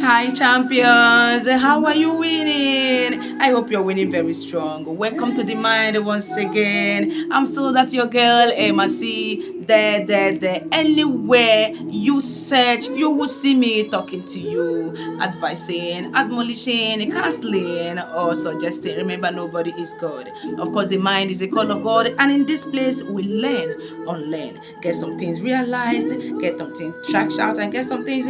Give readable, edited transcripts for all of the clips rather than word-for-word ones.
Hi champions, how are you winning? I hope you're winning very strong. Welcome to the mind once again. I'm still that your girl Emma C. There. Anywhere you search, you will see me talking to you, advising, admonishing, counseling, or suggesting. Remember, nobody is God. Of course, the mind is a call of God, and in this place we learn, unlearn, get some things realized, get some things tracked out, and get some things,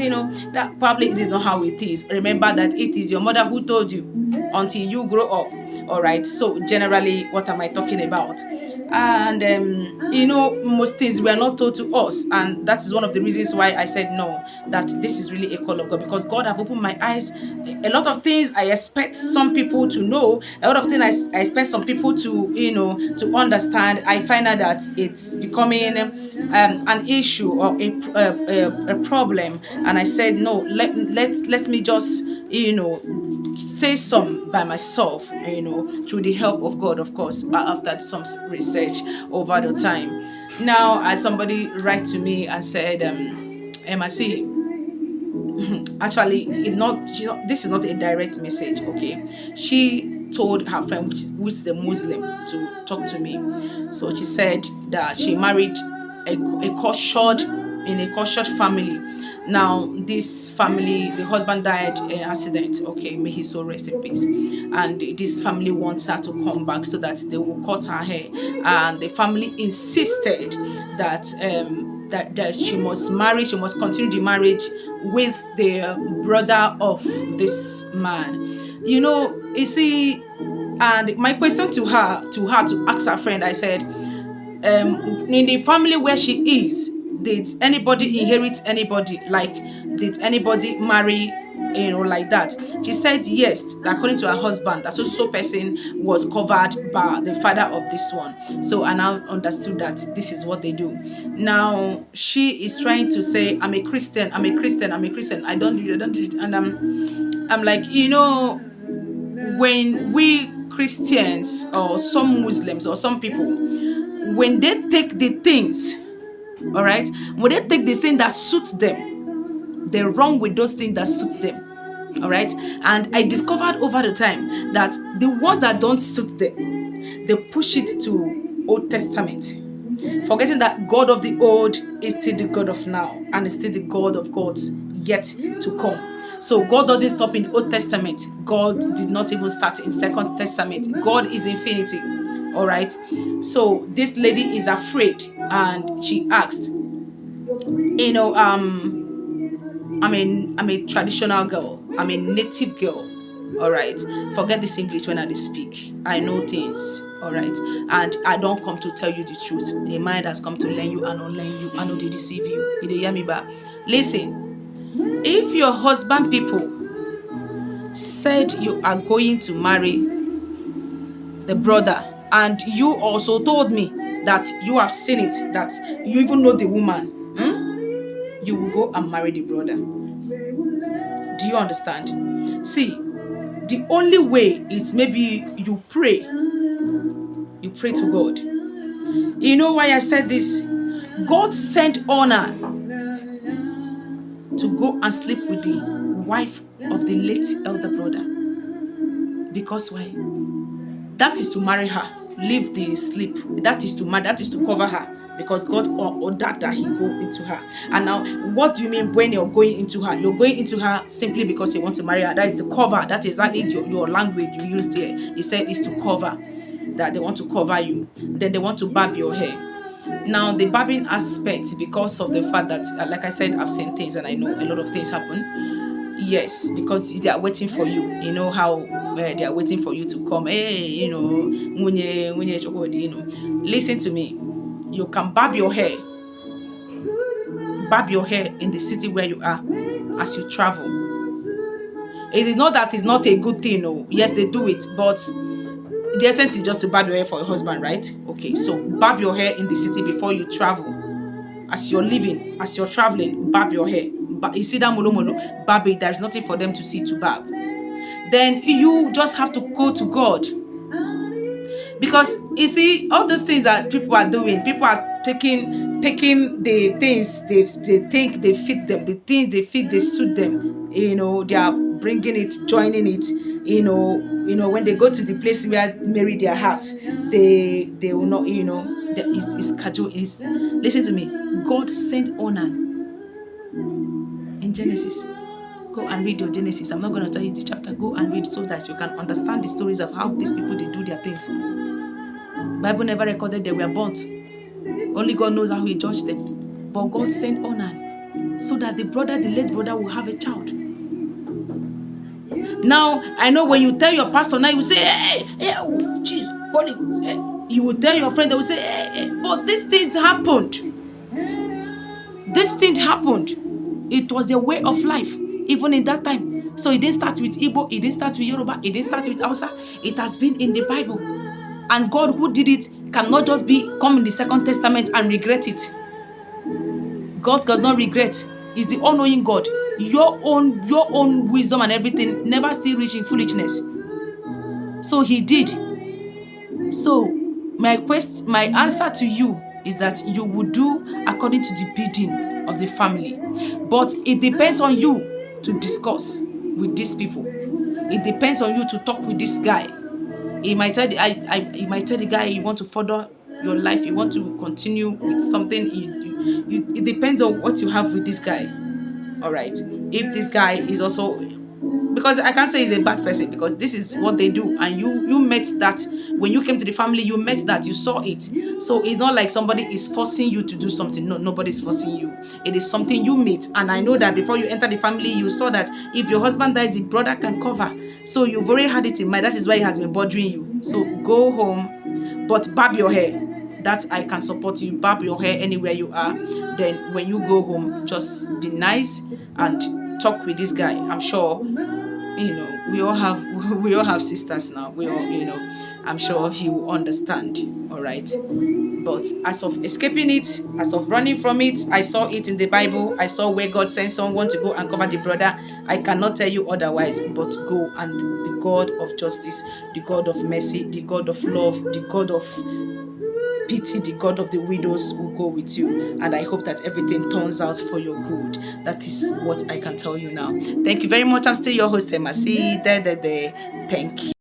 that probably it is not how it is. Remember that it is your mother who told you until you grow up. All right. So generally, what am I talking about? And most things were not told to us, and that is one of the reasons why I said no, that this is really a call of God, because God have opened my eyes. A lot of things I expect some people to know, a lot of things I expect some people to understand. I find out that it's becoming an issue or a problem, and I said no, let me just say some by myself, through the help of God, of course, after some research over the time. Now, as somebody write to me and said, MSC, actually, this is not a direct message, okay? She told her friend, which is the Muslim, to talk to me. So she said that she married a cultured in a cultured family. Now, this family, the husband died in an accident. Okay, may his soul rest in peace. And this family wants her to come back so that they will cut her hair. And the family insisted that that she must marry, she must continue the marriage with the brother of this man. You see, and my question to her to ask her friend, I said, in the family where she is, did anybody inherit anybody? Like, did anybody marry, like that? She said yes, that according to her husband, that so person was covered by the father of this one. So I now understood that this is what they do. Now she is trying to say, I'm a Christian, I don't do it. And I'm like, when we Christians or some Muslims or some people, when they take the things, all right, when they take the thing that suits them, they run with those things that suit them. All right. And I discovered over the time that the ones that don't suit them, they push it to Old Testament, forgetting that God of the old is still the God of now, and is still the God of gods yet to come. So God doesn't stop in Old Testament. God did not even start in Second Testament. God is infinity. All right. So this lady is afraid, and she asked, I'm a traditional girl. I'm a native girl. All right. Forget this English when I speak. I know things. All right. And I don't come to tell you the truth. The mind has come to learn you and unlearn you. I know they deceive you. You hear me back? Listen. If your husband people said you are going to marry the brother, and you also told me that you have seen it, that you even know the woman, you will go and marry the brother. Do you understand? See, the only way is maybe you pray to God. You know why I said this? God sent honor to go and sleep with the wife of the late elder brother. Because why? That is to marry her. Leave the sleep. That is to marry. That is to cover her. Because God ordered that he go into her. And now, what do you mean when you're going into her? You're going into her simply because you want to marry her. That is to cover. That is exactly your language you used there. He said it's to cover. That they want to cover you. Then they want to barb your hair. Now, the barbing aspect, because of the fact that, like I said, I've seen things and I know a lot of things happen. Yes, because they are waiting for you. You know how they are waiting for you to come. Hey, listen to me. You can barb your hair in the city where you are as you travel. It is not that it's not a good thing. No, yes, they do it, but the essence is just to barb your hair for your husband, right? Okay, so barb your hair in the city before you travel. As you're living, as you're traveling, barb your hair. You see that molo, barb it. There's nothing for them to see to barb. Then you just have to go to God. Because you see, all those things that people are doing, people are taking taking the things they think they fit them, the things they fit they suit them, they are bringing it, joining it, when they go to the place where Mary their hearts, they will not, it's casual. Is Listen to me. God sent Onan in Genesis. Go and read your Genesis. I'm not going to tell you the chapter. Go and read so that you can understand the stories of how these people they do their things. Bible never recorded they were burnt. Only God knows how he judged them. But God sent Onan so that the late brother will have a child. Now, I know when you tell your pastor, now you say, hey, oh, jeez, Holy Ghost. Hey. You will tell your friend, they will say, hey, but these things happened. This thing happened. It was a way of life, even in that time. So it didn't start with Igbo, it didn't start with Yoruba, it didn't start with Hausa. It has been in the Bible. And God who did it cannot just come in the Second Testament and regret it. God does not regret. He's the all-knowing God. Your own wisdom and everything never still reach in foolishness. So he did. So my answer to you is that you will do according to the bidding of the family. But it depends on you to discuss with these people. It depends on you to talk with this guy. He might tell the guy you want to further your life, you want to continue with something. It depends on what you have with this guy. All right. If this guy is also, because I can't say he's a bad person, because this is what they do, and you met that when you came to the family. You met that, you saw it. So it's not like somebody is forcing you to do something. No, nobody's forcing you. It is something you meet. And I know that before you enter the family, you saw that if your husband dies, the brother can cover. So you've already had it in mind. That is why it has been bothering you. So go home, but barb your hair. That I can support you. Barb your hair anywhere you are. Then when you go home, just be nice and talk with this guy. I'm sure, we all have sisters now. We all, I'm sure he will understand. All right. But as of escaping it, as of running from it, I saw it in the Bible. I saw where God sent someone to go and cover the brother. I cannot tell you otherwise, but go, and the God of justice, the God of mercy, the God of love, the God of pity, the God of the widows will go with you. And I hope that everything turns out for your good. That is what I can tell you now. Thank you very much. I'm still your host, Emma C. Thank you.